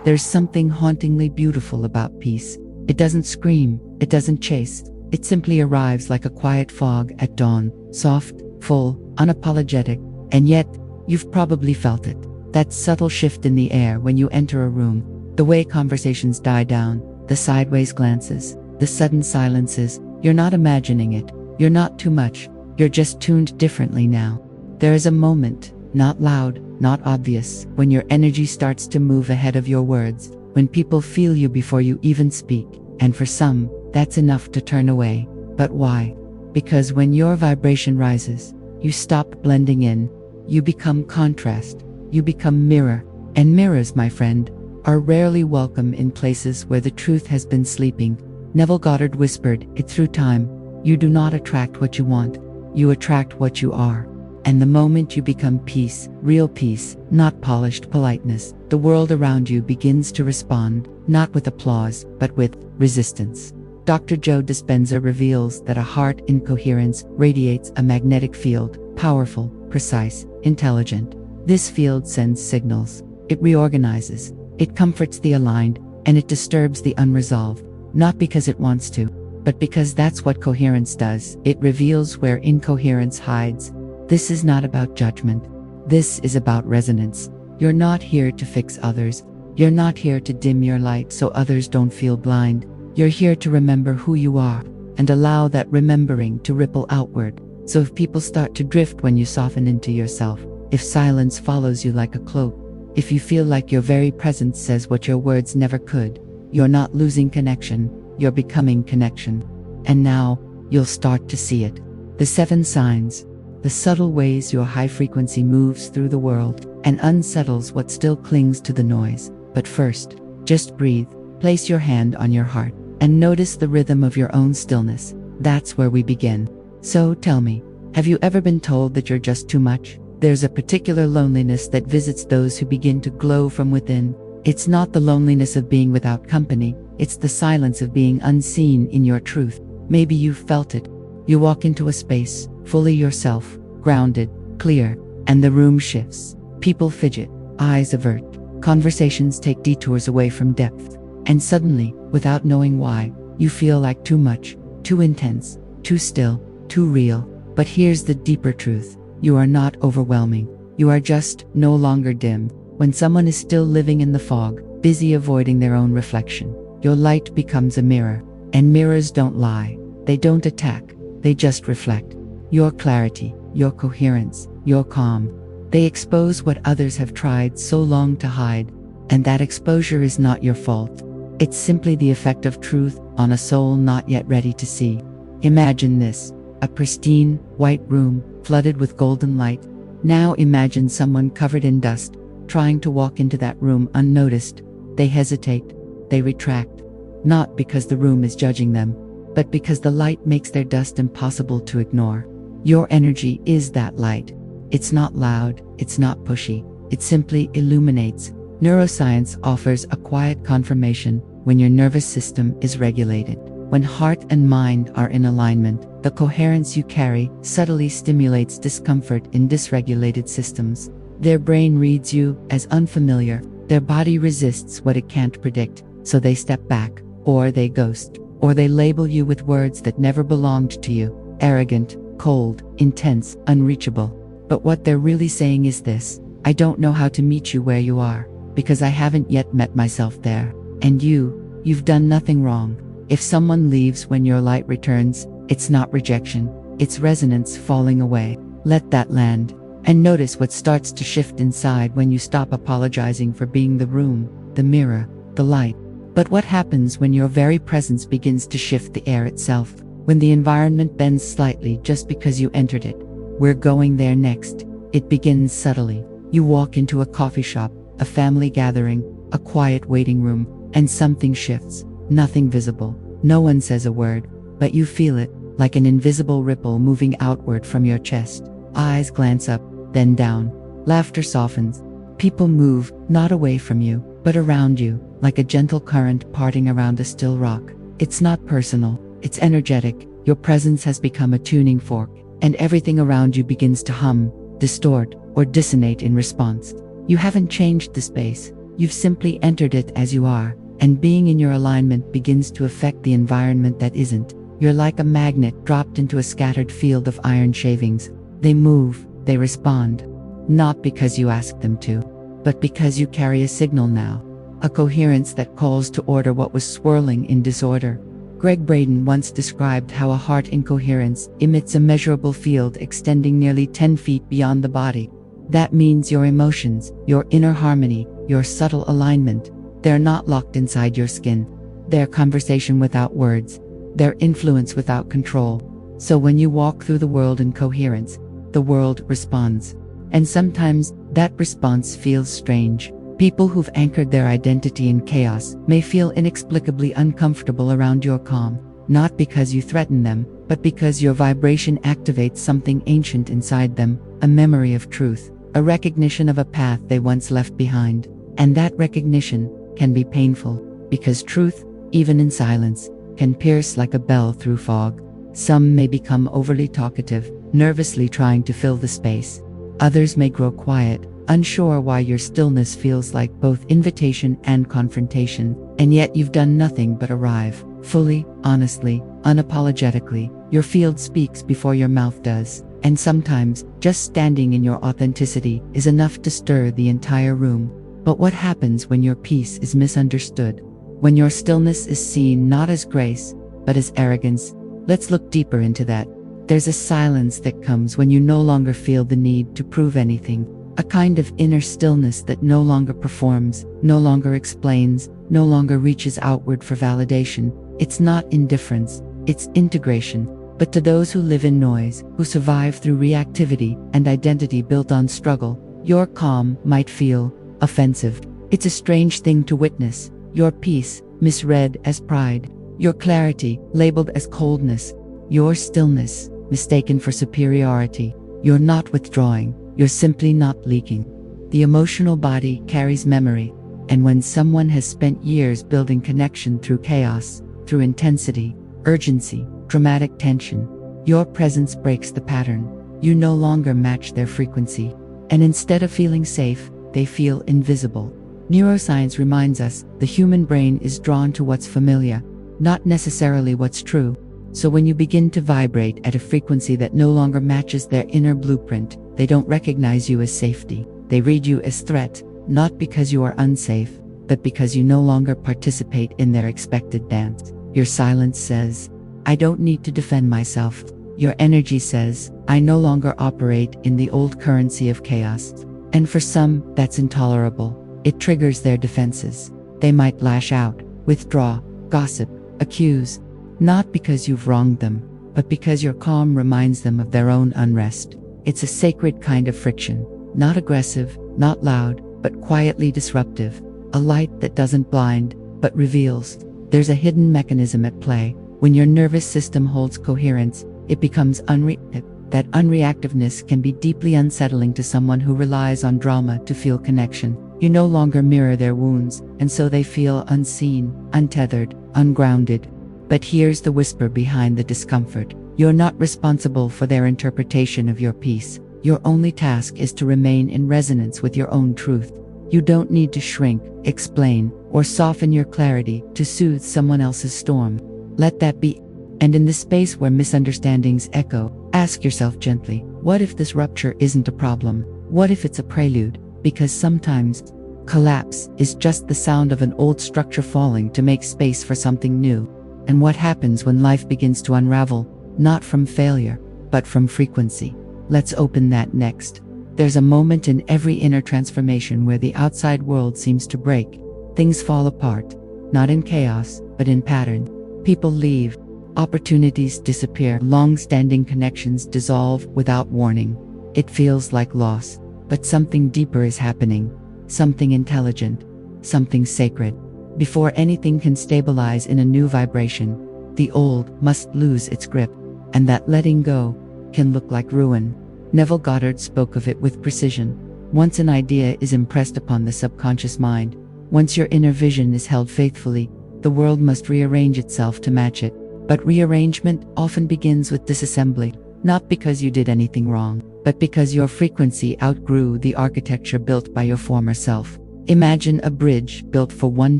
There's something hauntingly beautiful about peace. It doesn't scream, it doesn't chase. It simply arrives like a quiet fog at dawn, soft, full, unapologetic, and yet, you've probably felt it. That subtle shift in the air when you enter a room, the way conversations die down, the sideways glances, the sudden silences. You're not imagining it, you're not too much, you're just tuned differently now. There is a moment, not loud, not obvious, when your energy starts to move ahead of your words, when people feel you before you even speak, and for some, that's enough to turn away. But why? Because when your vibration rises, you stop blending in, you become contrast, you become mirror, and mirrors, my friend, are rarely welcome in places where the truth has been sleeping. Neville Goddard whispered it through time. You do not attract what you want, you attract what you are. And the moment you become peace, real peace, not polished politeness, the world around you begins to respond, not with applause, but with resistance. Dr. Joe Dispenza reveals that a heart in coherence radiates a magnetic field, powerful, precise, intelligent. This field sends signals. It reorganizes. It comforts the aligned, and it disturbs the unresolved, not because it wants to, but because that's what coherence does. It reveals where incoherence hides. This is not about judgment. This is about resonance. You're not here to fix others. You're not here to dim your light so others don't feel blind. You're here to remember who you are, and allow that remembering to ripple outward. So if people start to drift when you soften into yourself, if silence follows you like a cloak, if you feel like your very presence says what your words never could, you're not losing connection, you're becoming connection. And now, you'll start to see it. The 7 signs. The subtle ways your high frequency moves through the world and unsettles what still clings to the noise. But first, just breathe, place your hand on your heart, and notice the rhythm of your own stillness. That's where we begin. So tell me, have you ever been told that you're just too much? There's a particular loneliness that visits those who begin to glow from within. It's not the loneliness of being without company, it's the silence of being unseen in your truth. Maybe you've felt it. You walk into a space, fully yourself, grounded, clear, and the room shifts. People fidget, eyes avert, conversations take detours away from depth, and suddenly, without knowing why, you feel like too much, too intense, too still, too real. But here's the deeper truth. You are not overwhelming. You are just no longer dim. When someone is still living in the fog, busy avoiding their own reflection, your light becomes a mirror. And mirrors don't lie. They don't attack. They just reflect. Your clarity, your coherence, your calm. They expose what others have tried so long to hide. And that exposure is not your fault. It's simply the effect of truth on a soul not yet ready to see. Imagine this. A pristine, white room, flooded with golden light. Now imagine someone covered in dust, trying to walk into that room unnoticed. They hesitate. They retract. Not because the room is judging them, but because the light makes their dust impossible to ignore. Your energy is that light. It's not loud, it's not pushy, it simply illuminates. Neuroscience offers a quiet confirmation. When your nervous system is regulated, when heart and mind are in alignment, the coherence you carry subtly stimulates discomfort in dysregulated systems. Their brain reads you as unfamiliar, their body resists what it can't predict, so they step back, or they ghost, or they label you with words that never belonged to you: arrogant, cold, intense, unreachable. But what they're really saying is this: I don't know how to meet you where you are, because I haven't yet met myself there. And you've done nothing wrong. If someone leaves when your light returns, it's not rejection, it's resonance falling away. Let that land, and notice what starts to shift inside when you stop apologizing for being the room, the mirror, the light. But what happens when your very presence begins to shift the air itself? When the environment bends slightly just because you entered it? We're going there next. It begins subtly. You walk into a coffee shop, a family gathering, a quiet waiting room, and something shifts. Nothing visible. No one says a word, but you feel it, like an invisible ripple moving outward from your chest. Eyes glance up, then down. Laughter softens. People move, not away from you, but around you, like a gentle current parting around a still rock. It's not personal, it's energetic. Your presence has become a tuning fork, and everything around you begins to hum, distort, or dissonate in response. You haven't changed the space, you've simply entered it as you are, and being in your alignment begins to affect the environment that isn't. You're like a magnet dropped into a scattered field of iron shavings. They move, they respond, not because you ask them to, but because you carry a signal now, a coherence that calls to order what was swirling in disorder. Greg Braden once described how a heart in coherence emits a measurable field extending nearly 10 feet beyond the body. That means your emotions, your inner harmony, your subtle alignment, they're not locked inside your skin. They're conversation without words. They're influence without control. So when you walk through the world in coherence, the world responds. And sometimes that response feels strange. People who've anchored their identity in chaos may feel inexplicably uncomfortable around your calm, not because you threaten them, but because your vibration activates something ancient inside them, a memory of truth, a recognition of a path they once left behind. And that recognition can be painful, because truth, even in silence, can pierce like a bell through fog. Some may become overly talkative, nervously trying to fill the space. Others may grow quiet, unsure why your stillness feels like both invitation and confrontation, and yet you've done nothing but arrive, fully, honestly, unapologetically. Your field speaks before your mouth does, and sometimes, just standing in your authenticity is enough to stir the entire room. But what happens when your peace is misunderstood? When your stillness is seen not as grace, but as arrogance? Let's look deeper into that. There's a silence that comes when you no longer feel the need to prove anything. A kind of inner stillness that no longer performs, no longer explains, no longer reaches outward for validation. It's not indifference, it's integration. But to those who live in noise, who survive through reactivity and identity built on struggle, your calm might feel offensive. It's a strange thing to witness. Your peace, misread as pride. Your clarity, labeled as coldness. Your stillness, mistaken for superiority. You're not withdrawing. You're simply not leaking. The emotional body carries memory, and when someone has spent years building connection through chaos, through intensity, urgency, dramatic tension, your presence breaks the pattern. You no longer match their frequency, and instead of feeling safe, they feel invisible. Neuroscience reminds us the human brain is drawn to what's familiar, not necessarily what's true. So when you begin to vibrate at a frequency that no longer matches their inner blueprint, they don't recognize you as safety. They read you as threat, not because you are unsafe, but because you no longer participate in their expected dance. Your silence says, I don't need to defend myself. Your energy says, I no longer operate in the old currency of chaos. And for some, that's intolerable. It triggers their defenses. They might lash out, withdraw, gossip, accuse, not because you've wronged them, but because your calm reminds them of their own unrest. It's a sacred kind of friction, not aggressive, not loud, but quietly disruptive, a light that doesn't blind, but reveals. There's a hidden mechanism at play. When your nervous system holds coherence, it becomes unreactive. That unreactiveness can be deeply unsettling to someone who relies on drama to feel connection. You no longer mirror their wounds, and so they feel unseen, untethered, ungrounded. But here's the whisper behind the discomfort. You're not responsible for their interpretation of your peace. Your only task is to remain in resonance with your own truth. You don't need to shrink, explain, or soften your clarity to soothe someone else's storm. Let that be. And in the space where misunderstandings echo, ask yourself gently, what if this rupture isn't a problem? What if it's a prelude? Because sometimes, collapse is just the sound of an old structure falling to make space for something new. And what happens when life begins to unravel, not from failure, but from frequency? Let's open that next. There's a moment in every inner transformation where the outside world seems to break. Things fall apart, not in chaos, but in pattern. People leave, opportunities disappear, long-standing connections dissolve without warning. It feels like loss, but something deeper is happening, something intelligent, something sacred. Before anything can stabilize in a new vibration, the old must lose its grip, and that letting go can look like ruin. Neville Goddard spoke of it with precision. Once an idea is impressed upon the subconscious mind, once your inner vision is held faithfully, the world must rearrange itself to match it. But rearrangement often begins with disassembly. not because you did anything wrong, but because your frequency outgrew the architecture built by your former self. Imagine a bridge built for one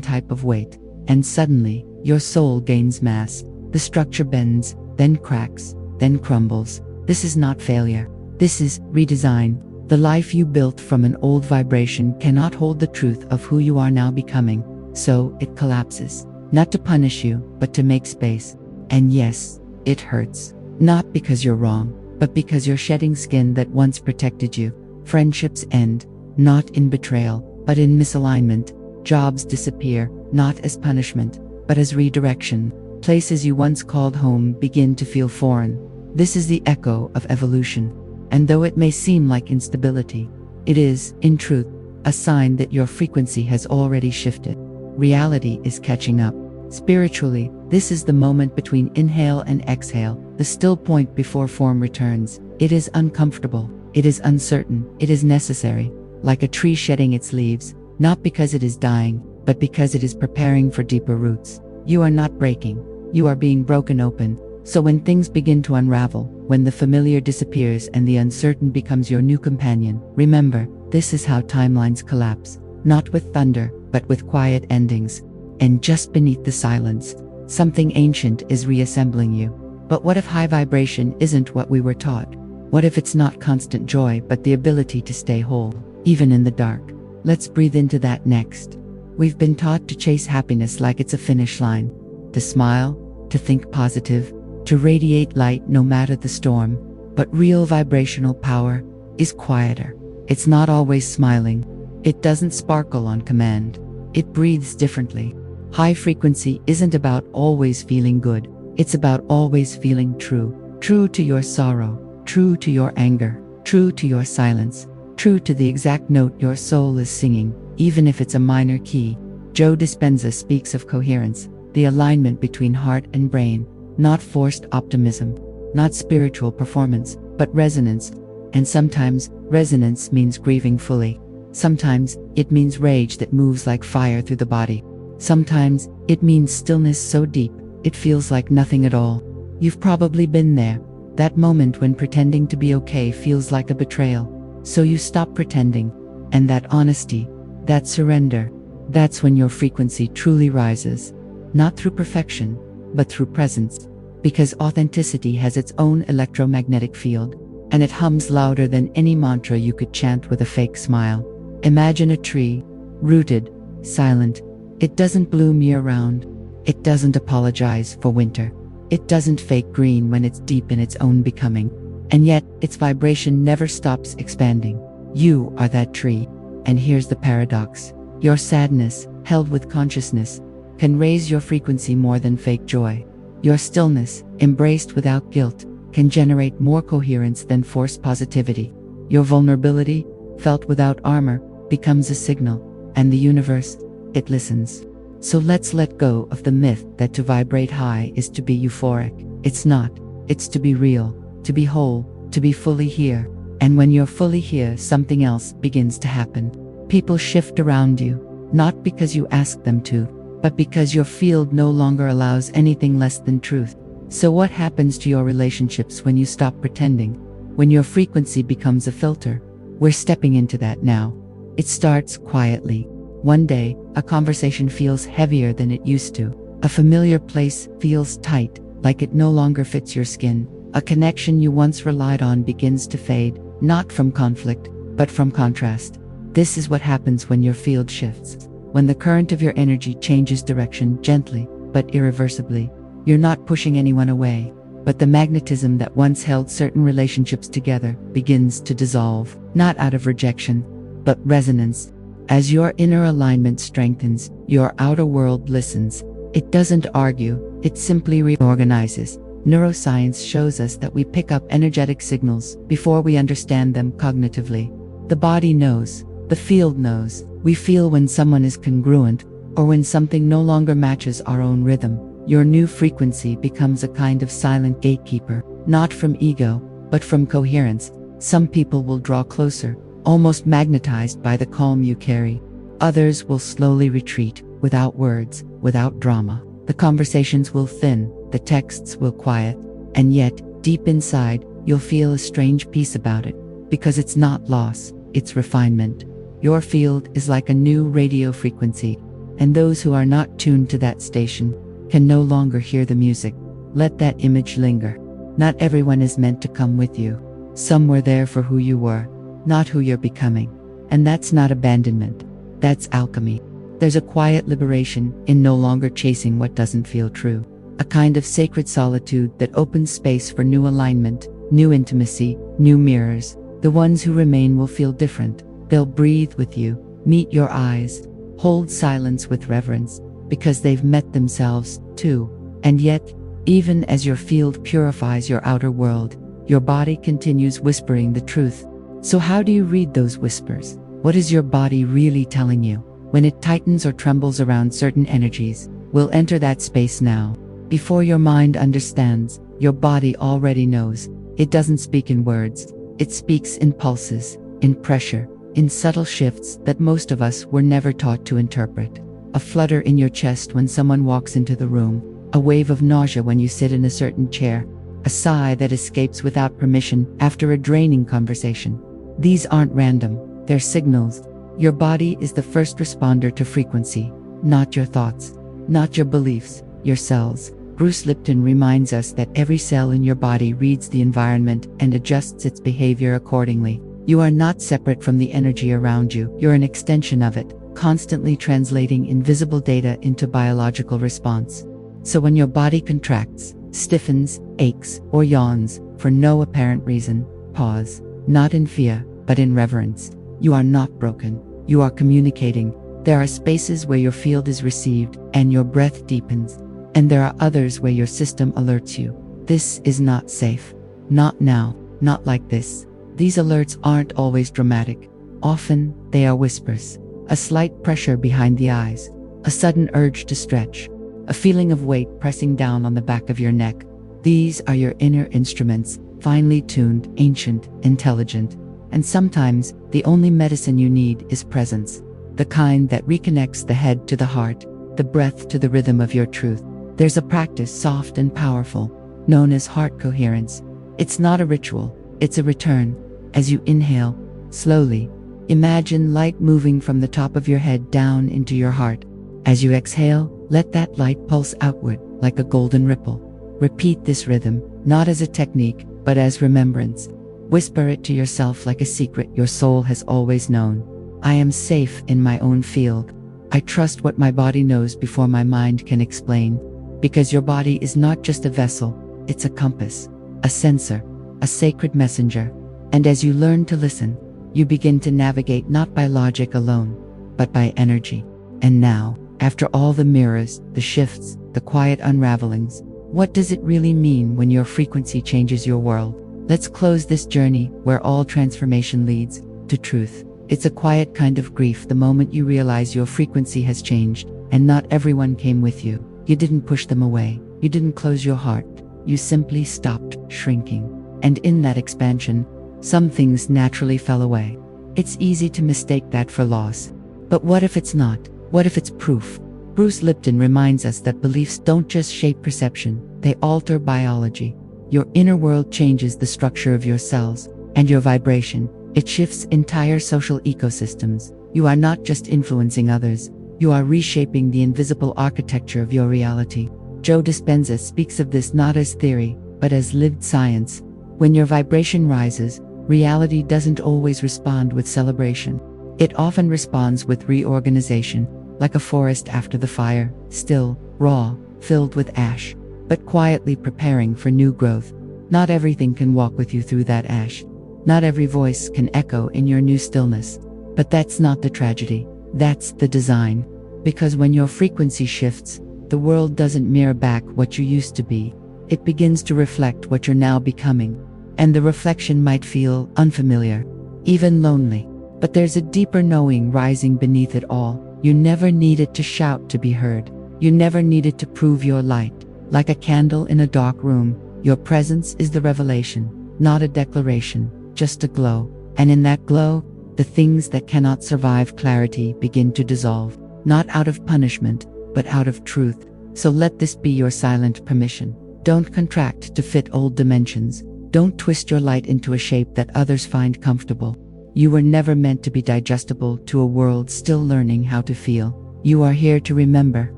type of weight, and suddenly, your soul gains mass. The structure bends, then cracks, then crumbles. This is not failure. This is redesign. The life you built from an old vibration cannot hold the truth of who you are now becoming, so it collapses. Not to punish you, but to make space. And yes, it hurts. Not because you're wrong, but because you're shedding skin that once protected you. Friendships end, not in betrayal, but in misalignment. Jobs disappear, not as punishment, but as redirection. Places you once called home begin to feel foreign. This is the echo of evolution. And though it may seem like instability, it is, in truth, a sign that your frequency has already shifted. Reality is catching up. Spiritually, this is the moment between inhale and exhale, the still point before form returns. It is uncomfortable, it is uncertain, it is necessary, like a tree shedding its leaves, not because it is dying, but because it is preparing for deeper roots. You are not breaking, you are being broken open. So when things begin to unravel, when the familiar disappears and the uncertain becomes your new companion, remember, this is how timelines collapse, not with thunder, but with quiet endings. And just beneath the silence, something ancient is reassembling you. But what if high vibration isn't what we were taught? What if it's not constant joy, but the ability to stay whole, even in the dark? Let's breathe into that next. We've been taught to chase happiness like it's a finish line, to smile, to think positive, to radiate light no matter the storm. But real vibrational power is quieter. It's not always smiling. It doesn't sparkle on command. It breathes differently. High frequency isn't about always feeling good. It's about always feeling true. True to your sorrow, true to your anger, true to your silence, true to the exact note your soul is singing, even if it's a minor key. Joe Dispenza speaks of coherence, the alignment between heart and brain. Not forced optimism, not spiritual performance, but resonance. And sometimes, resonance means grieving fully. Sometimes, it means rage that moves like fire through the body. Sometimes, it means stillness so deep, it feels like nothing at all. You've probably been there. That moment when pretending to be okay feels like a betrayal. So you stop pretending. And that honesty, that surrender, that's when your frequency truly rises. Not through perfection, but through presence. Because authenticity has its own electromagnetic field, and it hums louder than any mantra you could chant with a fake smile. Imagine a tree, rooted, silent. It doesn't bloom year-round. It doesn't apologize for winter. It doesn't fake green when it's deep in its own becoming. And yet, its vibration never stops expanding. You are that tree. And here's the paradox. Your sadness, held with consciousness, can raise your frequency more than fake joy. Your stillness, embraced without guilt, can generate more coherence than forced positivity. Your vulnerability, felt without armor, becomes a signal, and the universe, it listens. So let's let go of the myth that to vibrate high is to be euphoric. It's not. It's to be real, to be whole, to be fully here. And when you're fully here, something else begins to happen. People shift around you, not because you ask them to, but because your field no longer allows anything less than truth. So what happens to your relationships when you stop pretending? When your frequency becomes a filter? We're stepping into that now. It starts quietly. One day, a conversation feels heavier than it used to. A familiar place feels tight, like it no longer fits your skin. A connection you once relied on begins to fade, not from conflict, but from contrast. This is what happens when your field shifts. When the current of your energy changes direction gently, but irreversibly. You're not pushing anyone away, but the magnetism that once held certain relationships together begins to dissolve, not out of rejection, but resonance. As your inner alignment strengthens, your outer world listens. It doesn't argue, it simply reorganizes. Neuroscience shows us that we pick up energetic signals before we understand them cognitively. The body knows, the field knows. We feel when someone is congruent, or when something no longer matches our own rhythm. Your new frequency becomes a kind of silent gatekeeper, not from ego, but from coherence. Some people will draw closer, almost magnetized by the calm you carry. Others will slowly retreat, without words, without drama. The conversations will thin, the texts will quiet, and yet, deep inside, you'll feel a strange peace about it, because it's not loss, it's refinement. Your field is like a new radio frequency, and those who are not tuned to that station can no longer hear the music. Let that image linger. Not everyone is meant to come with you. Some were there for who you were, not who you're becoming. And that's not abandonment. That's alchemy. There's a quiet liberation in no longer chasing what doesn't feel true. A kind of sacred solitude that opens space for new alignment, new intimacy, new mirrors. The ones who remain will feel different. They'll breathe with you, meet your eyes, hold silence with reverence, because they've met themselves too. And yet, even as your field purifies your outer world, your body continues whispering the truth. So how do you read those whispers? What is your body really telling you? When it tightens or trembles around certain energies, we'll enter that space now. Before your mind understands, your body already knows. It doesn't speak in words. It speaks in pulses, in pressure, in subtle shifts that most of us were never taught to interpret. A flutter in your chest when someone walks into the room, a wave of nausea when you sit in a certain chair, a sigh that escapes without permission after a draining conversation. These aren't random, they're signals. Your body is the first responder to frequency, not your thoughts, not your beliefs, your cells. Bruce Lipton reminds us that every cell in your body reads the environment and adjusts its behavior accordingly. You are not separate from the energy around you, you're an extension of it, constantly translating invisible data into biological response. So when your body contracts, stiffens, aches, or yawns, for no apparent reason, pause, not in fear, but in reverence. You are not broken, you are communicating. There are spaces where your field is received and your breath deepens, and there are others where your system alerts you. This is not safe. Not now, not like this. These alerts aren't always dramatic. Often, they are whispers. A slight pressure behind the eyes, a sudden urge to stretch, a feeling of weight pressing down on the back of your neck. These are your inner instruments, finely tuned, ancient, intelligent. And sometimes, the only medicine you need is presence. The kind that reconnects the head to the heart, the breath to the rhythm of your truth. There's a practice soft and powerful, known as heart coherence. It's not a ritual, it's a return. As you inhale, slowly, imagine light moving from the top of your head down into your heart. As you exhale, let that light pulse outward like a golden ripple. Repeat this rhythm, not as a technique, but as remembrance. Whisper it to yourself like a secret your soul has always known. I am safe in my own field. I trust what my body knows before my mind can explain. Because your body is not just a vessel, it's a compass, a sensor, a sacred messenger. And as you learn to listen, you begin to navigate not by logic alone, but by energy. And now, after all the mirrors, the shifts, the quiet unravelings, what does it really mean when your frequency changes your world? Let's close this journey where all transformation leads to truth. It's a quiet kind of grief the moment you realize your frequency has changed, and not everyone came with you. You didn't push them away. You didn't close your heart. You simply stopped shrinking. And in that expansion, some things naturally fell away. It's easy to mistake that for loss. But what if it's not? What if it's proof? Bruce Lipton reminds us that beliefs don't just shape perception, they alter biology. Your inner world changes the structure of your cells, and your vibration, it shifts entire social ecosystems. You are not just influencing others, you are reshaping the invisible architecture of your reality. Joe Dispenza speaks of this not as theory, but as lived science. When your vibration rises, reality doesn't always respond with celebration. It often responds with reorganization, like a forest after the fire, still, raw, filled with ash, but quietly preparing for new growth. Not everything can walk with you through that ash. Not every voice can echo in your new stillness. But that's not the tragedy. That's the design. Because when your frequency shifts, the world doesn't mirror back what you used to be. It begins to reflect what you're now becoming. And the reflection might feel unfamiliar, even lonely. But there's a deeper knowing rising beneath it all. You never needed to shout to be heard. You never needed to prove your light. Like a candle in a dark room, your presence is the revelation, not a declaration, just a glow. And in that glow, the things that cannot survive clarity begin to dissolve, not out of punishment, but out of truth. So let this be your silent permission. Don't contract to fit old dimensions. Don't twist your light into a shape that others find comfortable. You were never meant to be digestible to a world still learning how to feel. You are here to remember,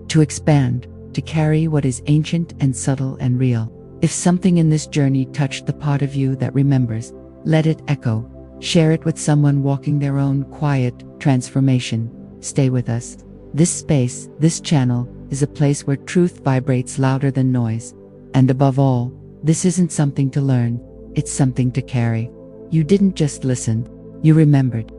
to expand, to carry what is ancient and subtle and real. If something in this journey touched the part of you that remembers, let it echo. Share it with someone walking their own quiet transformation. Stay with us. This space, this channel, is a place where truth vibrates louder than noise. And above all, this isn't something to learn, it's something to carry. You didn't just listen, you remembered.